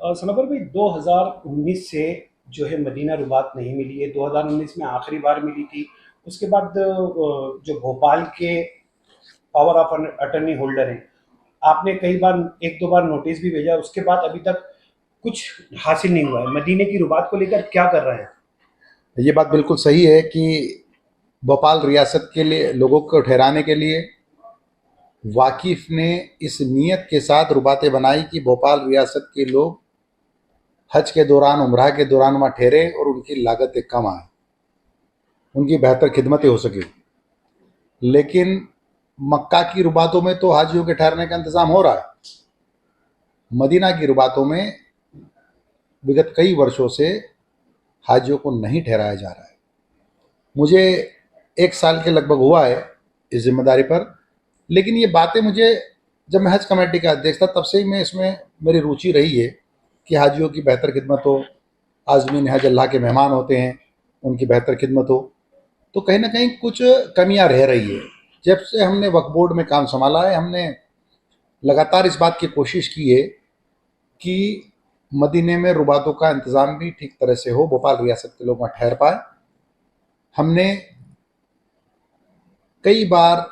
सनोवर भाई 2019 से जो है मदीना रुबात नहीं मिली है। 2019 में आखिरी बार मिली थी। उसके बाद जो भोपाल के पावर ऑफ अटर्नी होल्डर हैं, आपने कई बार एक दो बार नोटिस भी भेजा, उसके बाद अभी तक कुछ हासिल नहीं हुआ है। मदीने की रुबात को लेकर क्या कर रहे हैं? ये बात बिल्कुल सही है कि भोपाल रियासत के लिए लोगों को ठहराने के लिए वाकिफ ने इस नीयत के साथ रुबातें बनाई कि भोपाल रियासत के लोग हज के दौरान, उम्रा के दौरान वहाँ ठहरे और उनकी लागतें कम आए, उनकी बेहतर खिदमतें हो सके। लेकिन मक्का की रुबातों में तो हाजियों के ठहरने का इंतज़ाम हो रहा है। मदीना की रुबातों में विगत कई वर्षों से हाजियों को नहीं ठहराया जा रहा है। मुझे 1 साल के लगभग हुआ है इस जिम्मेदारी पर, लेकिन ये बातें मुझे, जब मैं हज कमेटी का अध्यक्ष था तब से ही मैं इसमें मेरी रुचि रही है कि हाजियों की बेहतर खिदमत हो, आज़मीन हज अल्लाह के मेहमान होते हैं, उनकी बेहतर खिदमत हो। तो कहीं ना कहीं कुछ कमियां रह रही है। जब से हमने वक्फ बोर्ड में काम संभाला है, हमने लगातार इस बात की कोशिश की है कि मदीने में रुबातों का इंतज़ाम भी ठीक तरह से हो, भोपाल रियासत के लोग वहाँ ठहर पाए। हमने कई बार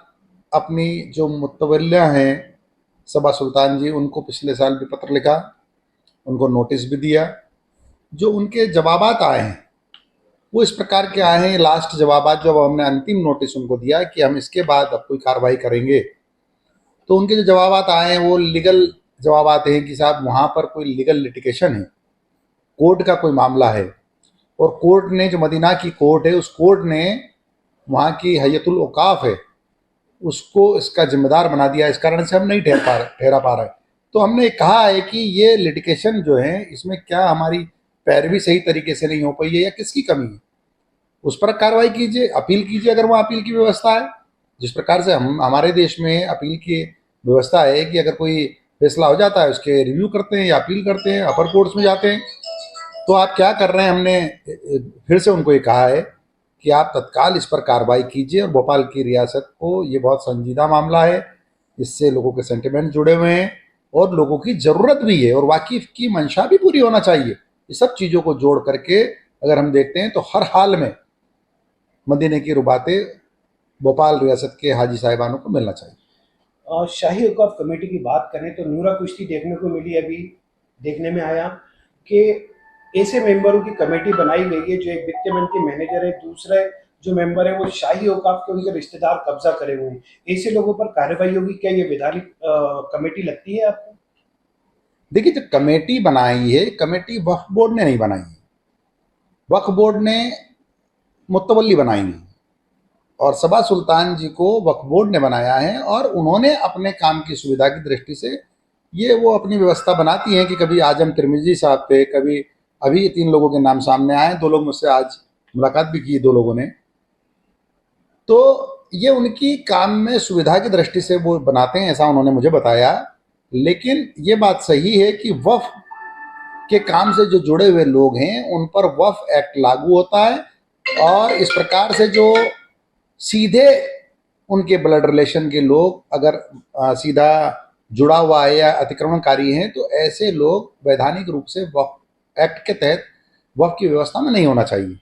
अपनी जो मुतवल्लिया हैं सबा सुल्तान जी, उनको पिछले साल भी पत्र लिखा, उनको नोटिस भी दिया। जो उनके जवाबात आए हैं वो इस प्रकार के आए हैं। लास्ट जवाबात जब हमने अंतिम नोटिस उनको दिया कि हम इसके बाद अब कोई कार्रवाई करेंगे, तो उनके जो जवाबात आए हैं वो लीगल जवाबात हैं कि साहब वहाँ पर कोई लीगल लिटिगेशन है, कोर्ट का कोई मामला है, और कोर्ट ने, जो मदीना की कोर्ट है, उस कोर्ट ने वहाँ की हयतुल औकाफ है उसको इसका जिम्मेदार बना दिया। इस कारण से हम नहीं ठहरा पा रहे। तो हमने कहा है कि ये लिटिगेशन जो है, इसमें क्या हमारी पैरवी सही तरीके से नहीं हो पाई है या किसकी कमी है, उस पर कार्रवाई कीजिए, अपील कीजिए अगर वहाँ अपील की व्यवस्था है। जिस प्रकार से हम, हमारे देश में अपील की व्यवस्था है कि अगर कोई फैसला हो जाता है उसके रिव्यू करते हैं या अपील करते हैं, अपर कोर्ट्स में जाते हैं। तो आप क्या कर रहे हैं, हमने फिर से उनको ये कहा है कि आप तत्काल इस पर कार्रवाई कीजिए। और भोपाल की रियासत को ये बहुत संजीदा मामला है, इससे लोगों के सेंटिमेंट जुड़े हुए हैं और लोगों की ज़रूरत भी है और वाकिफ की मंशा भी पूरी होना चाहिए। ये सब चीज़ों को जोड़ करके अगर हम देखते हैं तो हर हाल में मदीने की रुबातें भोपाल रियासत के हाजी साहिबानों को मिलना चाहिए। शाही औकाफ कमेटी की बात करें तो नूरा कुश्ती देखने को मिली। अभी देखने में आया कि ऐसे मेंबरों की कमेटी बनाई गई है जो एक वित्त मंत्री मैनेजर है, दूसरे जो मेंबर है वो शाही औकाफ के उनके रिश्तेदार कब्जा करे हुए हैं। ऐसे लोगों पर कार्रवाई होगी क्या? ये वैधानिक कमेटी लगती है आपको? देखिए, जो कमेटी बनाई है, कमेटी वक्फ बोर्ड ने नहीं बनाई है। वक्फ बोर्ड ने मुतवल्ली बनाई है और सबा सुल्तान जी को वक्फ बोर्ड ने बनाया है, और उन्होंने अपने काम की सुविधा की दृष्टि से ये वो अपनी व्यवस्था बनाती हैं कि कभी आजम तिरमिजी साहब थे, कभी अभी 3 लोगों के नाम सामने आए। 2 लोग मुझसे आज मुलाकात भी की, 2 लोगों ने। तो ये उनकी काम में सुविधा की दृष्टि से वो बनाते हैं, ऐसा उन्होंने मुझे बताया। लेकिन ये बात सही है कि वक्फ के काम से जो जुड़े हुए लोग हैं उन पर वक्फ एक्ट लागू होता है, और इस प्रकार से जो सीधे उनके ब्लड रिलेशन के लोग अगर सीधा जुड़ा हुआ है या अतिक्रमणकारी हैं, तो ऐसे लोग वैधानिक रूप से वक्फ एक्ट के तहत वक्फ की व्यवस्था में नहीं होना चाहिए।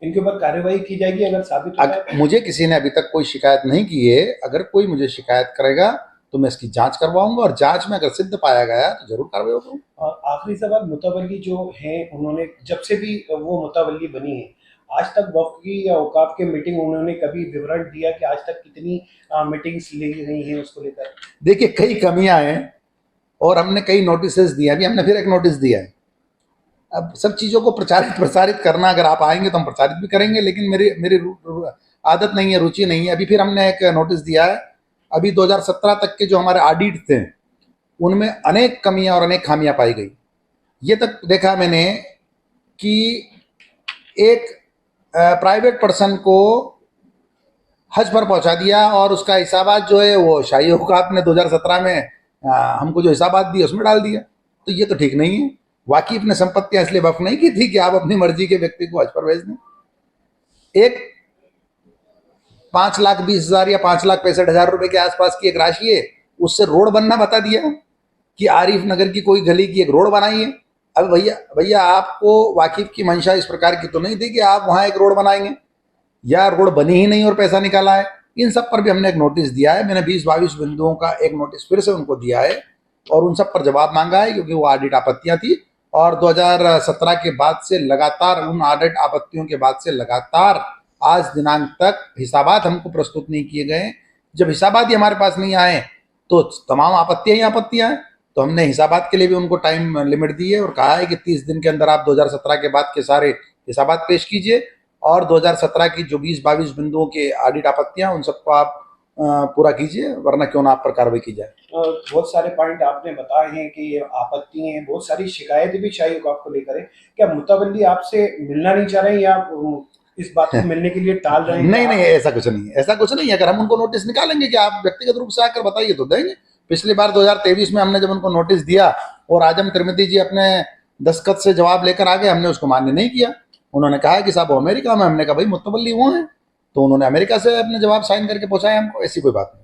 इनके ऊपर कार्रवाई की जाएगी अगर साबित होता है? मुझे किसी ने अभी तक कोई शिकायत नहीं की है। अगर कोई मुझे शिकायत करेगा तो मैं इसकी जांच करवाऊंगा, और जांच में अगर सिद्ध पाया गया तो जरूर कार्रवाई होगी। और आखिरी सवाल, मुतवल्ली जो हैं उन्होंने जब से भी वो मुतवल्ली बनी है, आज तक वक्फ की या औकाफ की मीटिंग उन्होंने कभी विवरण दिया कि आज तक कितनी मीटिंग्स ली गई हैं उसको लेकर? देखिए, कई कमियां हैं और हमने कई नोटिस दिए। अभी हमने फिर एक नोटिस दिया है। अब सब चीज़ों को प्रचारित प्रसारित करना, अगर आप आएंगे तो हम प्रचारित भी करेंगे, लेकिन मेरी मेरी आदत नहीं है, रुचि नहीं है। अभी फिर हमने एक नोटिस दिया है। अभी 2017 तक के जो हमारे ऑडिट थे उनमें अनेक कमियां और अनेक खामियां पाई गई। ये तक देखा मैंने कि एक प्राइवेट पर्सन को हज पर पहुंचा दिया और उसका हिसाबात जो है वो शाही औकाफ ने 2017 में हमको जो हिसाबात दिए उसमें डाल दिया। तो ये तो ठीक नहीं है। वाकिफ ने संपत्तियां इसलिए वक्फ नहीं की थी कि आप अपनी मर्जी के व्यक्ति को हज पर भेज दें। एक 5,20,000 या 5,65,000 रुपए के आसपास की एक राशि है, उससे रोड बनना बता दिया। कि आरिफ नगर की कोई गली की एक रोड बनाइए। अब भैया भैया आपको वाकिफ की मंशा इस प्रकार की तो नहीं थी कि आप वहां एक रोड बनाएंगे, या रोड बनी ही नहीं और पैसा निकाला है। इन सब पर भी हमने एक नोटिस दिया है। मैंने 20-22 बिंदुओं का एक नोटिस फिर से उनको दिया है और उन सब पर जवाब मांगा है, क्योंकि वो ऑडिट आपत्तियां थी और 2017 के बाद से लगातार, उन ऑडिट आपत्तियों के बाद से लगातार आज दिनांक तक हिसाबात हमको प्रस्तुत नहीं किए गए। जब हिसाबात ही हमारे पास नहीं आए तो तमाम आपत्तियां ही आपत्तियां हैं। तो हमने हिसाबात के लिए भी उनको टाइम लिमिट दी है और कहा है कि 30 दिन के अंदर आप 2017 के बाद के सारे हिसाबात पेश कीजिए और 2017 की जो 20-22 बिंदुओं के ऑडिट आपत्तियां उन सबको आप पूरा कीजिए, वरना क्यों ना आप पर कार्रवाई की जाए। बहुत सारे पॉइंट आपने बताए हैं कि ये आपत्ति हैं, बहुत सारी शिकायतें भी शाही हुकूमत को लेकर है। क्या मुतवल्ली आपसे मिलना नहीं चाह रहे हैं या इस बात को मिलने के लिए टाल रहे हैं? नहीं नहीं, ऐसा कुछ नहीं है, ऐसा कुछ नहीं है। अगर हम उनको नोटिस निकालेंगे कि आप व्यक्तिगत रूप से आकर बताइए तो देंगे। पिछली बार 2023 में हमने जब उनको नोटिस दिया और आजम तिरमिदी जी अपने दस्तखत से जवाब लेकर आ गए, हमने उसको मान्य नहीं किया। उन्होंने कहा कि साहब वो अमेरिका में, हमने कहा भाई मुतवल्ली वो हैं, तो उन्होंने अमेरिका से अपने जवाब साइन करके पहुंचाए हमको। ऐसी कोई बात नहीं।